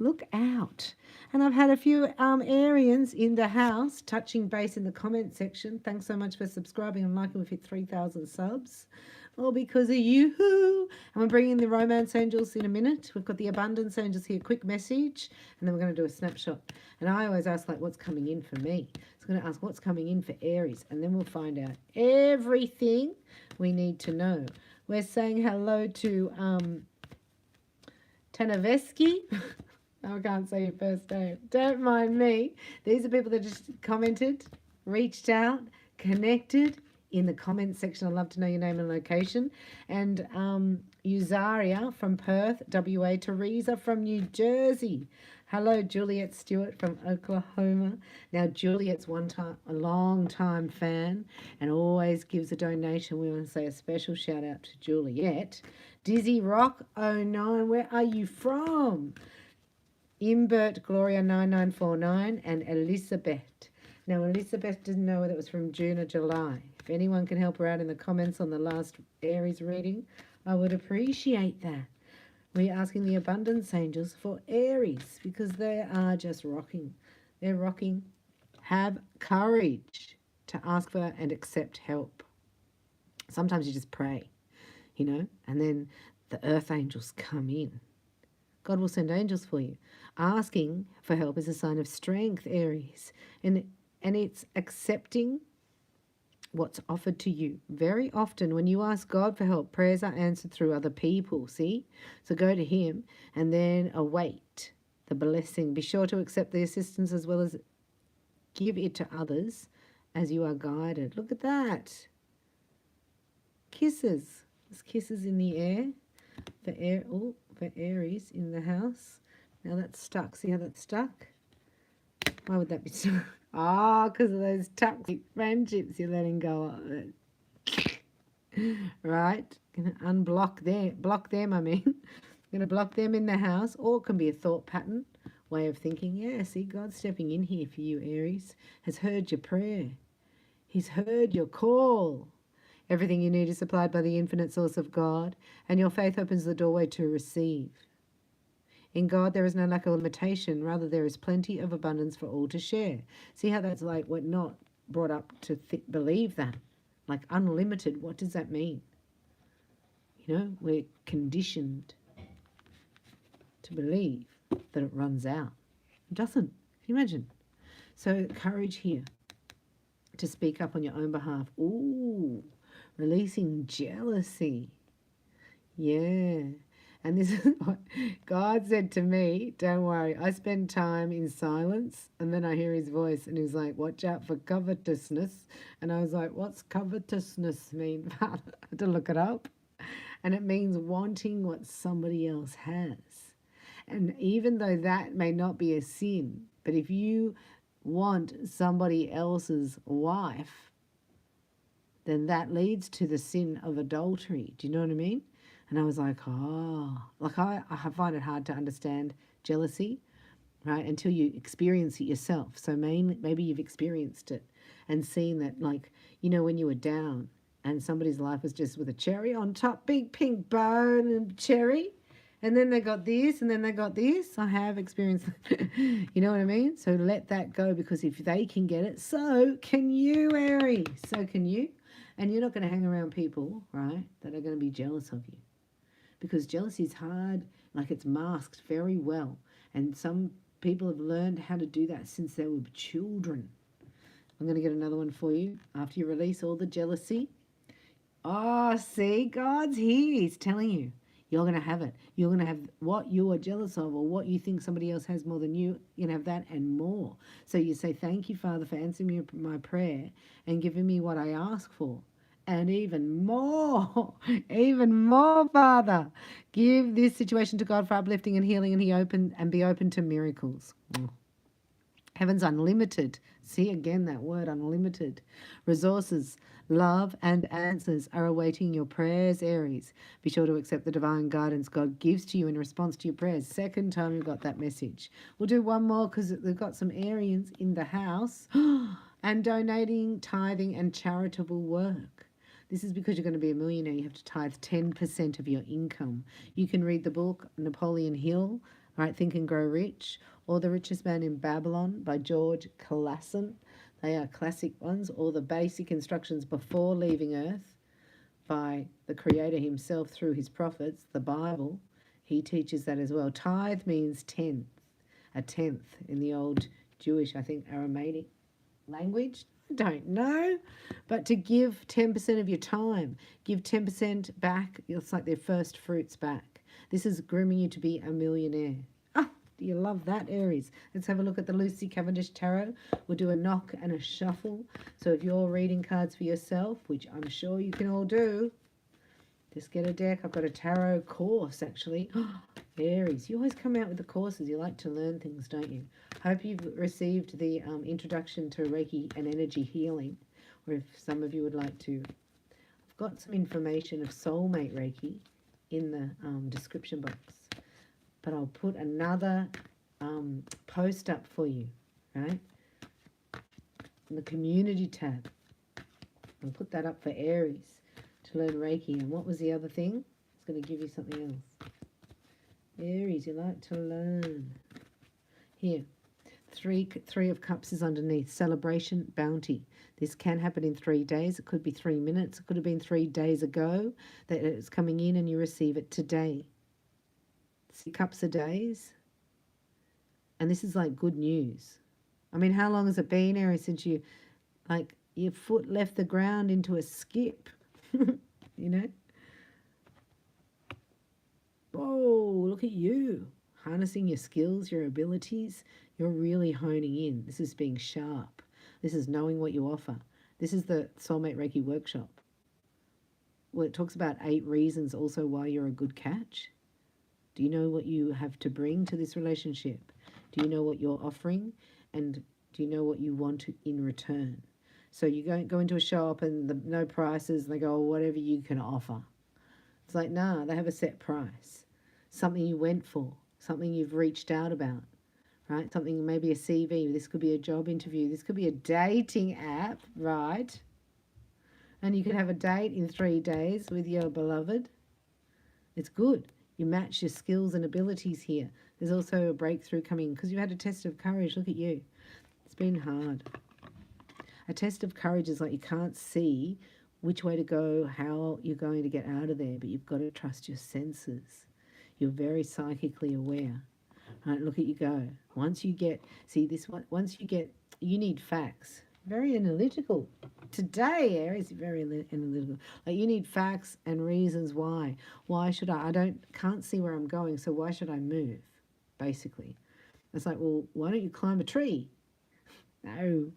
Look out. And I've had a few Arians in the house touching base in the comment section. Thanks so much for subscribing and liking. We've hit 3,000 subs. All because of you. And we're bringing the romance angels in a minute. We've got the abundance angels here. Quick message. And then we're going to do a snapshot. And I always ask, like, what's coming in for me? So I'm going to ask what's coming in for Aries. And then we'll find out everything we need to know. We're saying hello to Tanaveski. I can't say your first name. Don't mind me. These are people that just commented, reached out, connected in the comment section. I'd love to know your name and location. And Uzaria from Perth, WA. Teresa from New Jersey. Hello, Juliet Stewart from Oklahoma. Now, Juliet's a long time fan and always gives a donation. We want to say a special shout out to Juliet. Dizzy Rock 09, where are you from? Imbert Gloria 9949 and Elizabeth. Now, Elizabeth didn't know whether it was from June or July. If anyone can help her out in the comments on the last Aries reading, I would appreciate that. We're asking the abundance angels for Aries because they are just rocking. They're rocking. Have courage to ask for and accept help. Sometimes you just pray, and then the earth angels come in. God will send angels for you. Asking for help is a sign of strength, Aries. And it's accepting what's offered to you. Very often when you ask God for help, prayers are answered through other people, see? So go to him and then await the blessing. Be sure to accept the assistance as well as give it to others as you are guided. Look at that. Kisses. There's kisses in the air. For Aries in the house. Now that's stuck. See how that's stuck? Why would that be stuck? Because of those toxic friendships you're letting go of. Right? Gonna unblock them. Block them, I mean. Gonna block them in the house. Or it can be a thought pattern, way of thinking. Yeah, see, God's stepping in here for you, Aries. Has heard your prayer. He's heard your call. Everything you need is supplied by the infinite source of God, and your faith opens the doorway to receive. In God, there is no lack of limitation. Rather, there is plenty of abundance for all to share. See how that's like we're not brought up to believe that. Like unlimited, what does that mean? We're conditioned to believe that it runs out. It doesn't. Can you imagine? So courage here to speak up on your own behalf. Ooh, releasing jealousy. Yeah. And this is what God said to me. Don't worry. I spend time in silence and then I hear his voice and he's like, watch out for covetousness. And I was like, what's covetousness mean? I had to look it up. And it means wanting what somebody else has. And even though that may not be a sin, but if you want somebody else's wife, then that leads to the sin of adultery. Do you know what I mean? And I was like, I find it hard to understand jealousy, right, until you experience it yourself. So maybe you've experienced it and seen that, like, when you were down and somebody's life was just with a cherry on top, big pink bow and cherry, and then they got this and then they got this. I have experienced you know what I mean? So let that go, because if they can get it, so can you, Aries. So can you. And you're not going to hang around people, right, that are going to be jealous of you. Because jealousy is hard, like it's masked very well. And some people have learned how to do that since they were children. I'm going to get another one for you after you release all the jealousy. See, God's here. He's telling you. You're going to have it. You're going to have what you are jealous of or what you think somebody else has more than you. You're going to have that and more. So you say, thank you, Father, for answering my prayer and giving me what I ask for. And even more, Father. Give this situation to God for uplifting and healing, and be open to miracles. Heaven's unlimited. See again that word, unlimited. Resources, love, and answers are awaiting your prayers, Aries. Be sure to accept the divine guidance God gives to you in response to your prayers. Second time you've got that message. We'll do one more because we've got some Arians in the house. And donating, tithing, and charitable work. This is because you're going to be a millionaire. You have to tithe 10% of your income. You can read the book Napoleon Hill, right? Think and Grow Rich, or The Richest Man in Babylon by George Clason. They are classic ones. Or The Basic Instructions Before Leaving Earth by the Creator himself through his prophets, the Bible. He teaches that as well. Tithe means tenth, a tenth in the old Jewish, I think, Aramaic language. I don't know. But to give 10% of your time, give 10% back. It's like their first fruits back. This is grooming you to be a millionaire. Oh, do you love that, Aries? Let's have a look at the Lucy Cavendish Tarot. We'll do a knock and a shuffle. So if you're reading cards for yourself, which I'm sure you can all do, just get a deck. I've got a tarot course, actually. Aries, you always come out with the courses. You like to learn things, don't you? Hope you've received the introduction to Reiki and energy healing, or if some of you would like to. I've got some information of soulmate Reiki in the description box, but I'll put another post up for you, right? In the community tab. I'll put that up for Aries to learn Reiki. And what was the other thing? It's going to give you something else. Aries, you like to learn. Here, three of Cups is underneath. Celebration, bounty. This can happen in 3 days. It could be 3 minutes. It could have been 3 days ago that it's coming in and you receive it today. 6 cups a days. And this is like good news. I mean, how long has it been, Aries, since you, like, your foot left the ground into a skip? You know? Oh, look at you. Harnessing your skills, your abilities. You're really honing in. This is being sharp. This is knowing what you offer. This is the Soulmate Reiki Workshop. Well, it talks about 8 reasons also why you're a good catch. Do you know what you have to bring to this relationship? Do you know what you're offering? And do you know what you want in return? So you go into a shop and no prices, and they go, oh, whatever you can offer. It's like, nah, they have a set price. Something you went for, something you've reached out about, right? Something, maybe a CV. This could be a job interview. This could be a dating app, right? And you could have a date in 3 days with your beloved. It's good. You match your skills and abilities here. There's also a breakthrough coming because you had a test of courage. Look at you. It's been hard. A test of courage is like you can't see which way to go, how you're going to get out of there, but you've got to trust your senses. You're very psychically aware. Right, look at you go. Once you get, see this one, once you get, you need facts. Very analytical. Today, Aries, very analytical. Like you need facts and reasons why. Why should I can't see where I'm going, so why should I move? Basically. It's like, well, why don't you climb a tree? No.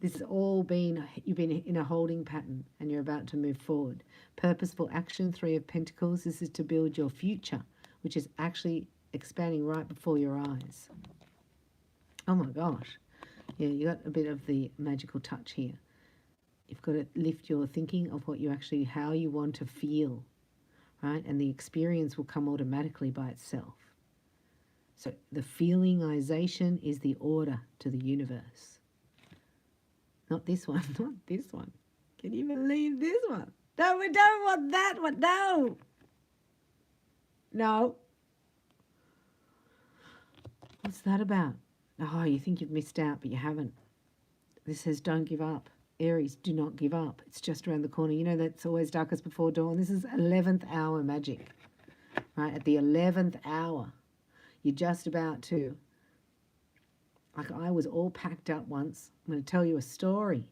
This has all been, you've been in a holding pattern and you're about to move forward. Purposeful action, 3 of Pentacles. This is to build your future, which is actually expanding right before your eyes. Oh my gosh. Yeah, you got a bit of the magical touch here. You've got to lift your thinking of what you actually, how you want to feel, right? And the experience will come automatically by itself. So the feelingization is the order to the universe. Not this one, not this one. Can you believe this one? No, we don't want that one. No. No. What's that about? Oh, you think you've missed out, but you haven't. This says don't give up. Aries, do not give up. It's just around the corner. You know that's always darkest before dawn. This is 11th hour magic, right? At the 11th hour, you're just about to. Like I was all packed up once. I'm going to tell you a story.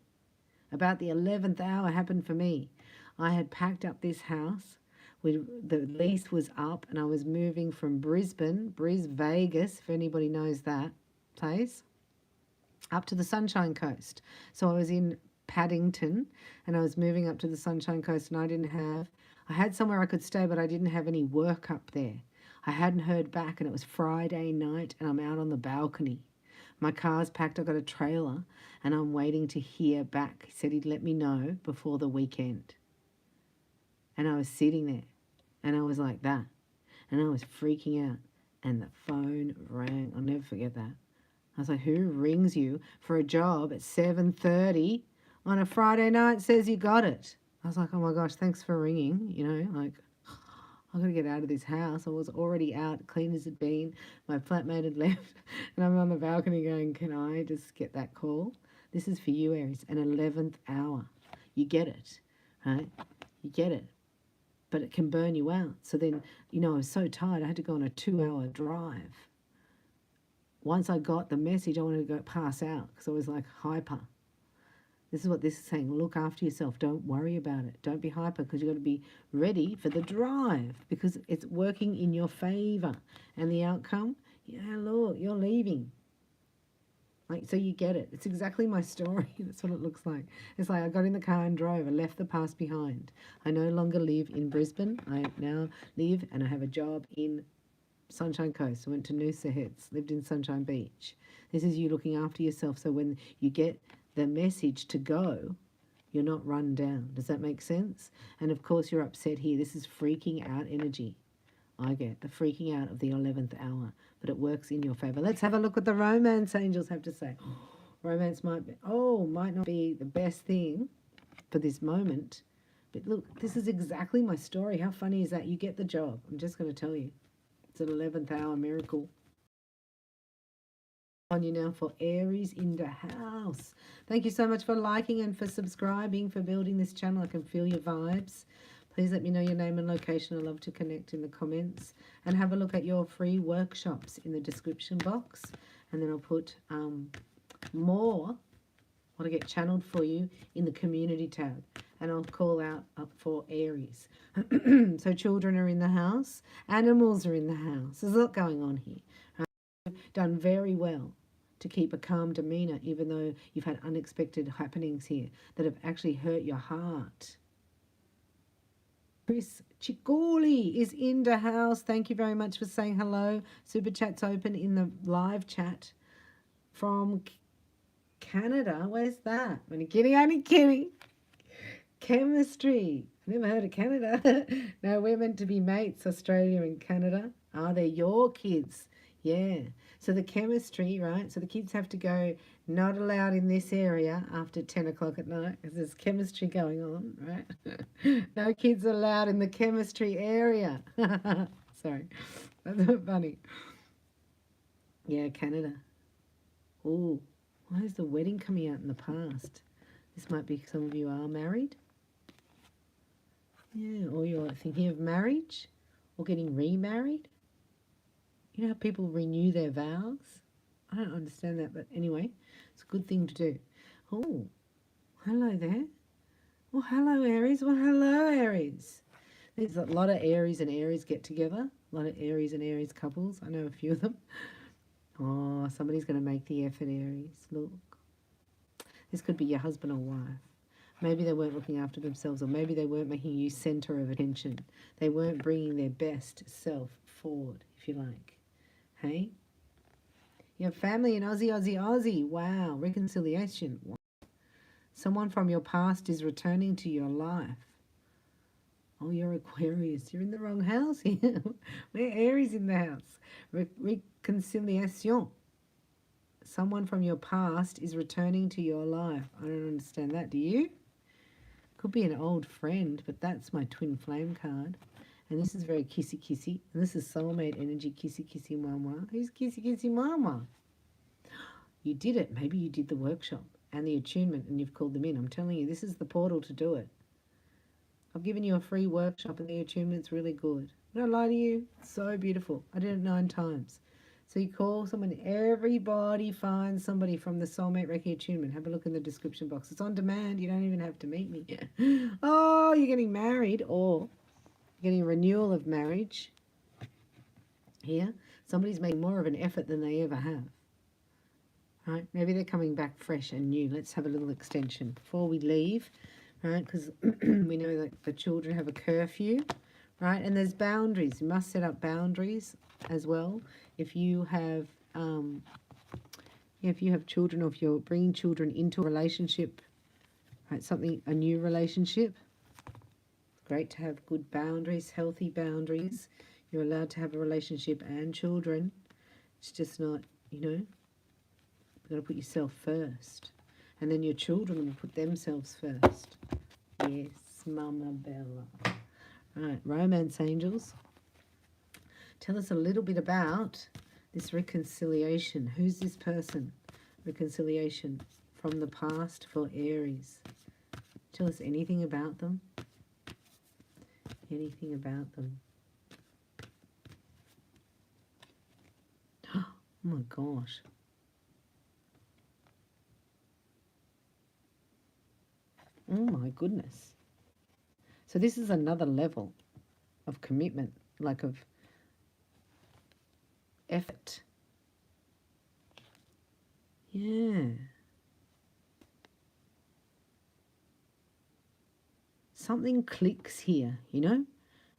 About the 11th hour happened for me. I had packed up this house. The lease was up and I was moving from Brisbane, Vegas, if anybody knows that place, up to the Sunshine Coast. So I was in Paddington and I was moving up to the Sunshine Coast and I had somewhere I could stay, but I didn't have any work up there. I hadn't heard back and it was Friday night and I'm out on the balcony. My car's packed, I've got a trailer, and I'm waiting to hear back. He said he'd let me know before the weekend. And I was sitting there, and I was like that. And I was freaking out, and the phone rang. I'll never forget that. I was like, who rings you for a job at 7:30 on a Friday night, says you got it? I was like, oh my gosh, thanks for ringing, you know, like, I've got to get out of this house. I was already out, clean as had been. My flatmate had left, and I'm on the balcony going, can I just get that call? This is for you, Aries, an 11th hour. You get it, right? You get it. But it can burn you out. So then, you know, I was so tired, I had to go on a 2-hour drive. Once I got the message, I wanted to go pass out because I was like hyper. This is what this is saying. Look after yourself. Don't worry about it. Don't be hyper because you've got to be ready for the drive because it's working in your favor. And the outcome, yeah, look, you're leaving. Like, so you get it. It's exactly my story. That's what it looks like. It's like I got in the car and drove. I left the past behind. I no longer live in Brisbane. I now live and I have a job in Sunshine Coast. I went to Noosa Heads, lived in Sunshine Beach. This is you looking after yourself. So when you get the message to go, you're not run down. Does that make sense? And of course you're upset here. This is freaking out energy. I get the freaking out of the 11th hour, but it works in your favor. Let's have a look what the romance angels have to say. Romance might not be the best thing for this moment, but look, this is exactly my story. How funny is that? You get the job. I'm just going to tell you. It's an 11th hour miracle. On you now for Aries in the house. Thank you so much for liking and for subscribing, for building this channel. I can feel your vibes. Please let me know your name and location. I love to connect in the comments. And have a look at your free workshops in the description box. And then I'll put more what I get channeled for you in the community tab. And I'll call out up for Aries. So children are in the house. Animals are in the house. There's a lot going on here. Done very well to keep a calm demeanor, even though you've had unexpected happenings here that have actually hurt your heart. Chris Chicoli is in the house. Thank you very much for saying hello. Super chat's open in the live chat from Canada. Where's that? Only kidding. Chemistry. Never heard of Canada. No, we're meant to be mates, Australia and Canada. Are they your kids? Yeah. So the chemistry, right? So the kids have to go, not allowed in this area after 10 o'clock at night because there's chemistry going on, right? No kids allowed in the chemistry area. Sorry. That's not funny. Yeah, Canada. Oh, why is the wedding coming out in the past? This might be some of you are married. Yeah, or you're thinking of marriage or getting remarried. You know how people renew their vows? I don't understand that, but anyway, it's a good thing to do. Oh, hello there. Well, hello, Aries. Well, hello, Aries. There's a lot of Aries and Aries get together. A lot of Aries and Aries couples. I know a few of them. Oh, somebody's going to make the effort, Aries. Look. This could be your husband or wife. Maybe they weren't looking after themselves, or maybe they weren't making you center of attention. They weren't bringing their best self forward, if you like. Hey? You have family in Aussie. Wow. Reconciliation. Wow. Someone from your past is returning to your life. Oh, you're Aquarius. You're in the wrong house here. We're Aries in the house. Reconciliation. Someone from your past is returning to your life. I don't understand that. Do you? Could be an old friend, but that's my twin flame card. And this is very kissy. And this is soulmate energy, kissy mama. Who's kissy mama? You did it. Maybe you did the workshop and the attunement and you've called them in. I'm telling you, this is the portal to do it. I've given you a free workshop and the attunement's really good. I don't lie to you. It's so beautiful. I did it 9 times. So you call someone, everybody finds somebody from the Soulmate Reiki Attunement. Have a look in the description box. It's on demand. You don't even have to meet me. Oh, you're getting married or getting a renewal of marriage here. Somebody's making more of an effort than they ever have. Right? Maybe they're coming back fresh and new. Let's have a little extension before we leave, right? Because we know that the children have a curfew, right? And there's boundaries. You must set up boundaries as well. If you have children, or if you're bringing children into a relationship, right? A new relationship. Great to have good boundaries, healthy boundaries. You're allowed to have a relationship and children. It's just not, you know, you've got to put yourself first. And then your children will put themselves first. Yes, Mama Bella. Right, romance angels. Tell us a little bit about this reconciliation. Who's this person? Reconciliation from the past for Aries. Tell us anything about them. Anything about them. Oh my gosh. Oh my goodness. So this is another level of commitment, like of effort. Yeah. Something clicks here, you know?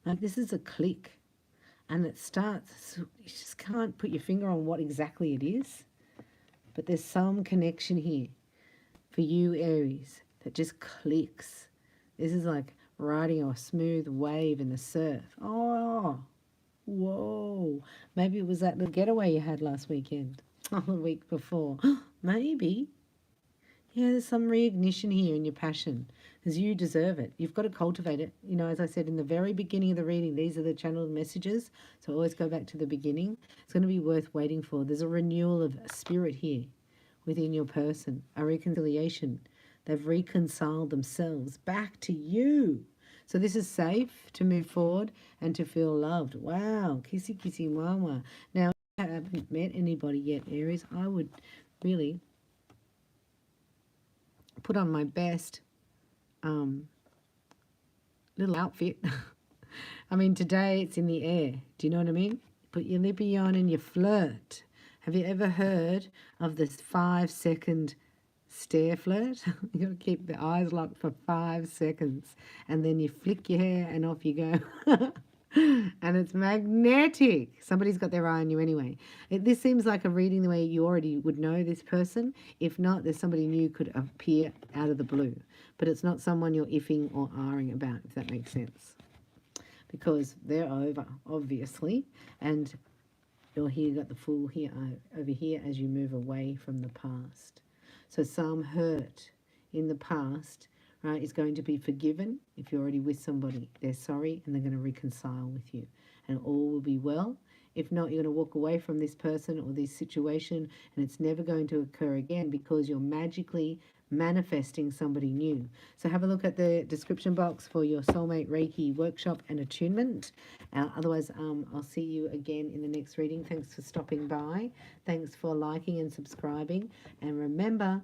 Like this is a click. And it starts, you just can't put your finger on what exactly it is. But there's some connection here for you, Aries, that just clicks. This is like riding a smooth wave in the surf. Oh, whoa. Maybe it was that little getaway you had last weekend or the week before. Maybe. Yeah, there's some reignition here in your passion because you deserve it. You've got to cultivate it. You know, as I said in the very beginning of the reading, these are the channeled messages. So always go back to the beginning. It's going to be worth waiting for. There's a renewal of spirit here within your person, a reconciliation. They've reconciled themselves back to you. So this is safe to move forward and to feel loved. Wow, kissy kissy mama. Now, if you haven't met anybody yet, Aries, I would really put on my best little outfit. I mean, today it's in the air. Do you know what I mean? Put your lippy on and you flirt. Have you ever heard of this 5-second stare flirt? You got to keep the eyes locked for 5 seconds and then you flick your hair and off you go. And it's magnetic. Somebody's got their eye on you anyway. This seems like a reading the way you already would know this person. If not, there's somebody new could appear out of the blue. But it's not someone you're iffing or ahhing about, if that makes sense. Because they're over, obviously. And you're here, got the Fool here over here as you move away from the past. So some hurt in the past, right, is going to be forgiven if you're already with somebody. They're sorry and they're going to reconcile with you. And all will be well. If not, you're going to walk away from this person or this situation and it's never going to occur again because you're magically manifesting somebody new. So have a look at the description box for your soulmate Reiki workshop and attunement. Otherwise, I'll see you again in the next reading. Thanks for stopping by. Thanks for liking and subscribing. And remember,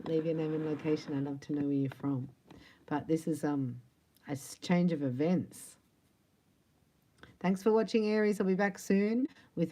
leave your name and location. I'd love to know where you're from. But this is a change of events. Thanks for watching, Aries. I'll be back soon with